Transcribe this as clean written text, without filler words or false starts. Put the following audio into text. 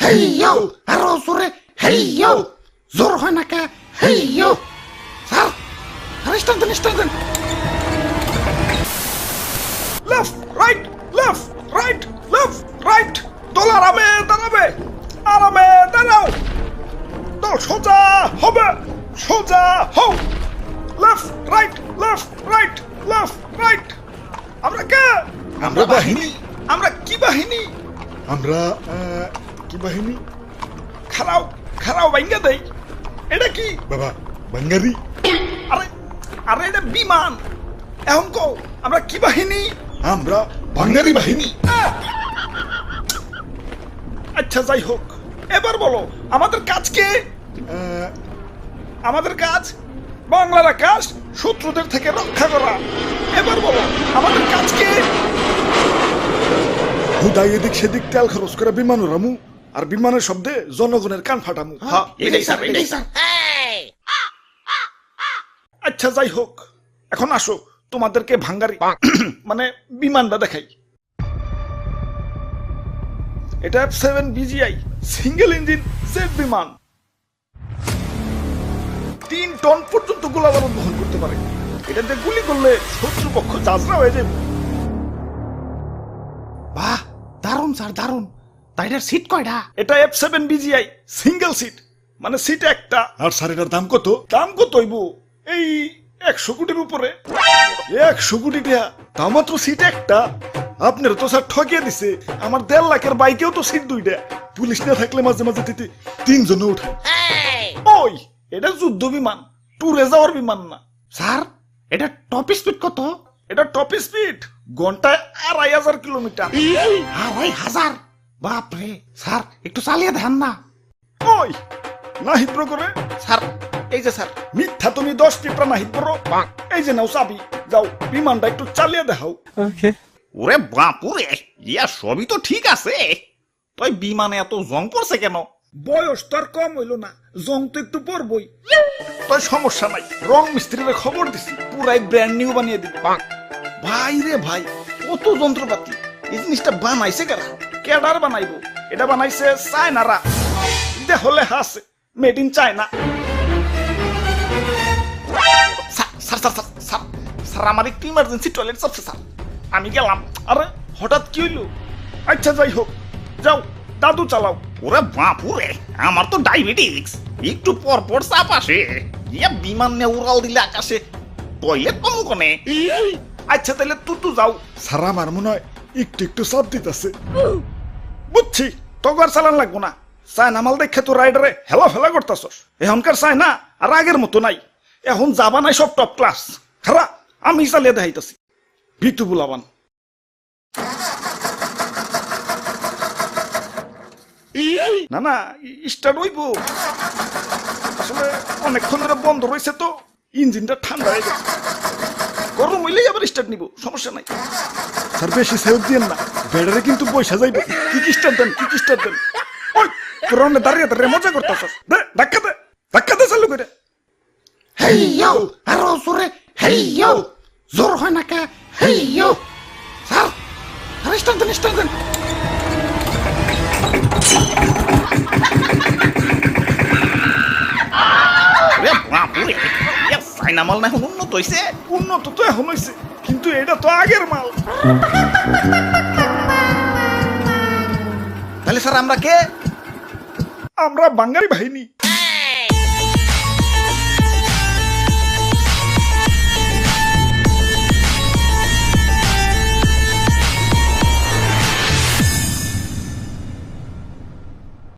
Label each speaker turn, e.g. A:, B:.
A: হেইয়ো আরো জোরে হেইয়ো জোর হয় না কে হেইয়ো স্যার স্টান দেন
B: লেফট রাইট দল আরামে দাঁড়াও দল সোজা হবে সোজা হও লেফট রাইট আমরা কে
C: আমরা বাহিনী
B: আমরা কি বাহিনী
C: আমরা কি বাহিনী
B: খারাও ভাঙ্গা দেই এটা কি
C: বাবা বাঙ্গারি
B: আরে আরে এটা বিমান এখন কও আমরা কি বাহিনী
C: আমরা বাঙ্গারি বাহিনী
B: আচ্ছা যাই হোক এবার বলো আমাদের কাজ কে আমাদের কাজ বাংলার আকাশ শত্রুদের থেকে রক্ষা করা এবার বলো আমাদের কাজ কে
C: হুদাই এদিক সেদিক তেল খরচ করে বিমান উড়ামু আর বিমানের শব্দে জনগণের কান ফাটামু
B: হ্যাঁ,
A: এটাই স্যার
B: আচ্ছা যাই হোক এখন আসো তোমাদেরকে ভাঙ্গারি মানে বিমানটা দেখাই এটা F7 BGI single engine jet বিমান 3 টন পর্যন্ত গোলাবারুদ বহন করতে পারে এটাতে গুলি করলে শত্রুপক্ষ যাত্রা হয়ে যাবে
A: বাহ দারুন স্যার দারুন তাইটার সিট কয়টা
B: এটা F7 BGI সিঙ্গেল সিট মানে সিট একটা
C: আর স্যার এটার দাম কত
B: দাম কত হইব এই 100 কোটির উপরে
C: 100 কোটি টাকা তাও মাত্র সিট একটা আপনার তো স্যার ঠকিয়ে দিছে আমার 1.5 লাখের বাইকেও তো সিট দুইটা পুলিশ না থাকলে মাঝে মাঝে দিতে 3 জন উঠে
B: ওই এটা যুদ্ধ বিমান ট্যুরে যাওয়ার বিমান না
A: স্যার এটা টপ স্পিড কত
B: এটা টপ স্পিড ঘন্টায় 2500 কিলোমিটার
A: 2500 বাপরে স্যার একটু চালিয়ে দেন না
B: ওই না হিব্র করে
A: স্যার এই যে স্যার
B: মিথ্যা তুমি 10 টিপরা না হিব্র এই যে নাও চাবি যাও বিমানটা একটু চালিয়ে দেখাও
D: ওরে বাপুরে ইয়া সবই তো ঠিক আছে তুই বিমানে এত জং পড়ছে কেন
B: বয়স তো আর কম হইল না জং তো একটু পরবই তাই সমস্যা নাই রং মিস্ত্রিরে খবর দিছি পুরাই ব্র্যান্ড নিউ বানিয়ে দিবে ভাই রে ভাই কত যন্ত্রপাতি এই জিনিসটা বানাইছে কারা কেডার বানাইবো এটা বানাইছে চায়নারা দেহলে হাসে মেড ইন চায়না স্যার আমার একটু ইমার্জেন্সি টয়লেট চাপছে স্যার আমি গেলাম আরে হঠাৎ কি হইলো আচ্ছা যাই হোক যাও দাদু চালাও
D: ওরে বাপুরে আমার তো ডায়াবেটিস একটু পর পর চাপ আসে ইয়া বিমান নিয়ে উড়াল দিলে আকাশে টয়লেট পাবো কোনে
B: আচ্ছা তাহলে তুই যাও
C: স্যার আমার মনে হয় একটু একটু চাপ দিতেছে
B: বুঝছি তোকে আর চালান লাগবো না চায়না মাল দেখে তো রাইডারে হেলা ফেলা করতেছস এখনকার চায়না আর আগের মতো নাই এখন যাবা নাই সব টপ ক্লাস খারা আমি চালিয়ে দেখাইতেছি ভিতু বুলাবান না না স্টার্ট হইব আসলে অনেকক্ষণ ধরে বন্ধ রয়েছে তো ইঞ্জিনটা ঠান্ডা হয়ে গেছে গরম হইলেই আবার স্টার্ট নিব সমস্যা নাই
C: স্যার বেশি সেভ দিয়েন না ব্যাটারে কিন্তু পয়সা যাইবে
B: কি স্টার্ট দেন ওই তোর দাঁড়িয়ে দাঁড়িয়ে মজা করতেছস দে ধাক্কা দে চালু করে
A: হেইয়ো আরো জোরে হেইয়ো জোর হয় না কে হেইয়ো স্যার স্টান দেন
D: ওরে বাপুরে ইয়া চাইনা মাল না এখন উন্নত হইছে
B: উন্নত তো এখন হয়েছে কিন্তু এটা তো আগের মাল
D: তাহলে স্যার আমরা কে
B: আমরা বাঙালি বাহিনী